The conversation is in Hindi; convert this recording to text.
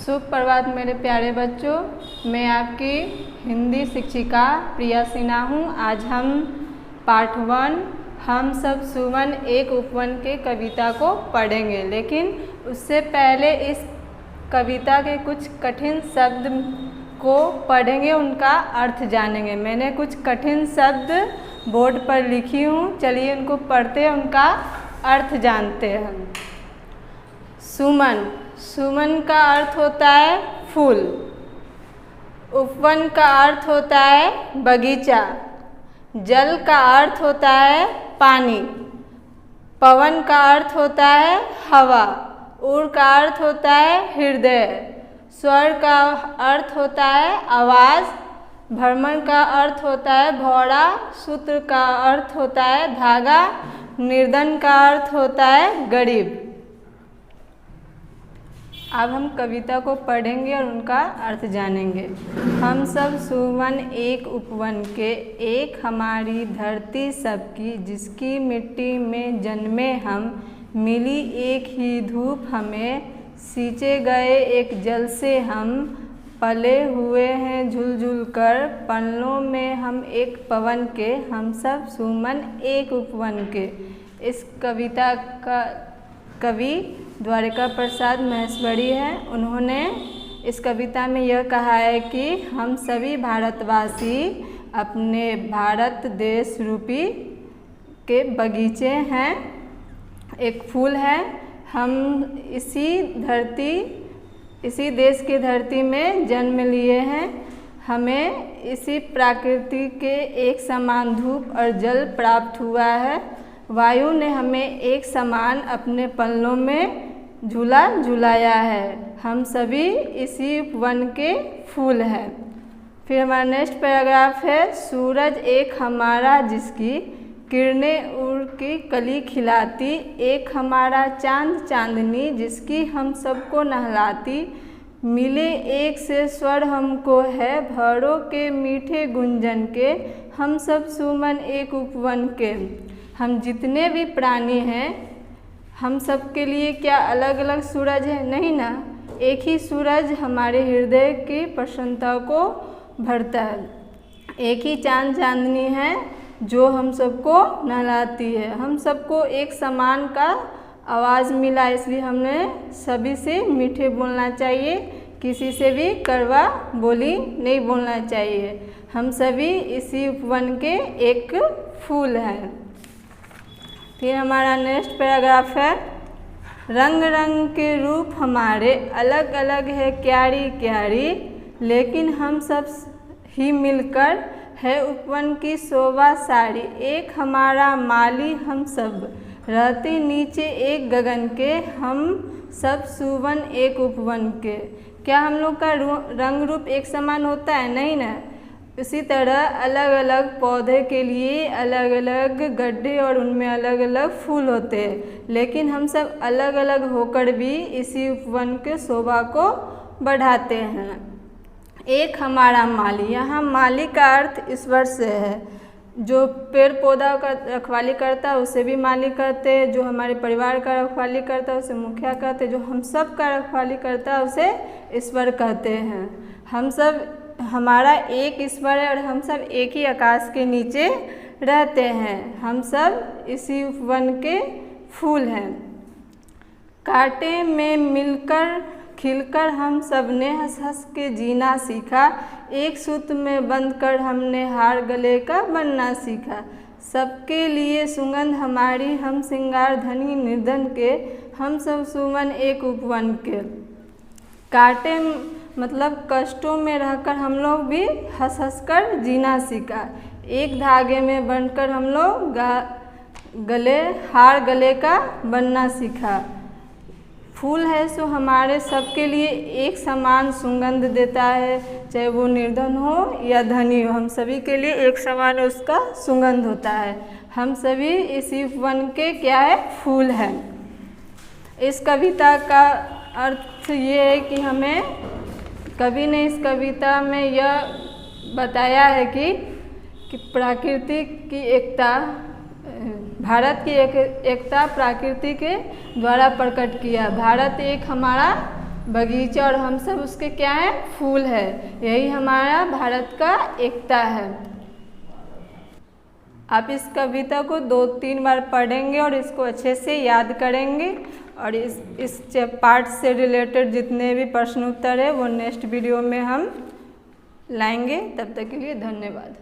शुभ प्रभात मेरे प्यारे बच्चों, मैं आपकी हिंदी शिक्षिका प्रिया सिन्हा हूँ। आज हम पाठ 1 हम सब सुमन एक उपवन के कविता को पढ़ेंगे, लेकिन उससे पहले इस कविता के कुछ कठिन शब्द को पढ़ेंगे, उनका अर्थ जानेंगे। मैंने कुछ कठिन शब्द बोर्ड पर लिखी हूँ, चलिए उनको पढ़ते हैं, उनका अर्थ जानते हैं। सुमन, सुमन का अर्थ होता है फूल। उपवन का अर्थ होता है बगीचा। जल का अर्थ होता है पानी। पवन का अर्थ होता है हवा। उर का अर्थ होता है हृदय। स्वर का अर्थ होता है आवाज़। भ्रमण का अर्थ होता है भौरा। सूत्र का अर्थ होता है धागा। निर्धन का अर्थ होता है गरीब। अब हम कविता को पढ़ेंगे और उनका अर्थ जानेंगे। हम सब सुमन एक उपवन के, एक हमारी धरती सबकी, जिसकी मिट्टी में जन्मे हम, मिली एक ही धूप हमें, सींचे गए एक जल से हम, पले हुए हैं झुल झुल कर, पलकों में हम एक पवन के, हम सब सुमन एक उपवन के। इस कविता का कवि द्वारिका प्रसाद महेश्वरी हैं। उन्होंने इस कविता में यह कहा है कि हम सभी भारतवासी अपने भारत देश रूपी के बगीचे हैं, एक फूल है। हम इसी देश की धरती में जन्म लिए हैं। हमें इसी प्रकृति के एक समान धूप और जल प्राप्त हुआ है। वायु ने हमें एक समान अपने पलकों में झूला झुलाया है। हम सभी इसी उपवन के फूल हैं। फिर हमारा नेक्स्ट पैराग्राफ है, सूरज एक हमारा जिसकी किरणें उड़ की कली खिलाती, एक हमारा चांद चांदनी जिसकी हम सबको नहलाती, मिले एक से स्वर हमको है भौरों के मीठे गुंजन के, हम सब सुमन एक उपवन के। हम जितने भी प्राणी हैं, हम सब के लिए क्या अलग अलग सूरज है? नहीं ना, एक ही सूरज हमारे हृदय की प्रसन्नता को भरता है। एक ही चांद चांदनी है जो हम सबको नहलाती है। हम सबको एक समान का आवाज़ मिला, इसलिए हमने सभी से मीठे बोलना चाहिए, किसी से भी कड़वा बोली नहीं बोलना चाहिए। हम सभी इसी उपवन के एक फूल हैं। फिर हमारा नेक्स्ट पैराग्राफ है, रंग रंग के रूप हमारे अलग अलग है क्यारी क्यारी, लेकिन हम सब ही मिलकर है उपवन की शोभा सारी, एक हमारा माली हम सब रहते नीचे एक गगन के, हम सब सुमन एक उपवन के। क्या हम लोग का रंग रूप एक समान होता है? नहीं ना। इसी तरह अलग अलग पौधे के लिए अलग अलग गड्ढे और उनमें अलग अलग फूल होते हैं, लेकिन हम सब अलग अलग होकर भी इसी उपवन के शोभा को बढ़ाते हैं। एक हमारा माली, यहाँ माली का अर्थ ईश्वर से है। जो पेड़ पौधा का रखवाली करता है उसे भी माली कहते हैं, जो हमारे परिवार का रखवाली करता है उसे मुखिया कहते हैं, जो हम सब का रखवाली करता है उसे ईश्वर कहते हैं। हम सब, हमारा एक ईश्वर है और हम सब एक ही आकाश के नीचे रहते हैं। हम सब इसी उपवन के फूल हैं। कांटे में मिलकर खिलकर हम सब ने हंस हंस के जीना सीखा, एक सूत्र में बंध कर हमने हार गले का बनना सीखा, सबके लिए सुगंध हमारी हम श्रृंगार धनी निर्धन के, हम सब सुमन एक उपवन के। कांटे मतलब कष्टों में रहकर हम लोग भी हंस हंस कर जीना सीखा, एक धागे में बंधकर हम लोग हार गले का बनना सीखा। फूल है सो हमारे सबके लिए एक समान सुगंध देता है, चाहे वो निर्धन हो या धनी हो, हम सभी के लिए एक समान उसका सुगंध होता है। हम सभी इसी उपवन के क्या है? फूल हैं। इस कविता का अर्थ ये है कि हमें कवि ने इस कविता में यह बताया है कि प्रकृति की एकता, भारत की एकता प्रकृति के द्वारा प्रकट किया। भारत एक हमारा बगीचा और हम सब उसके क्या है, फूल है। यही हमारा भारत का एकता है। आप इस कविता को 2-3 बार पढ़ेंगे और इसको अच्छे से याद करेंगे और इस पार्ट से रिलेटेड जितने भी प्रश्न उत्तर है वो नेक्स्ट वीडियो में हम लाएंगे। तब तक के लिए धन्यवाद।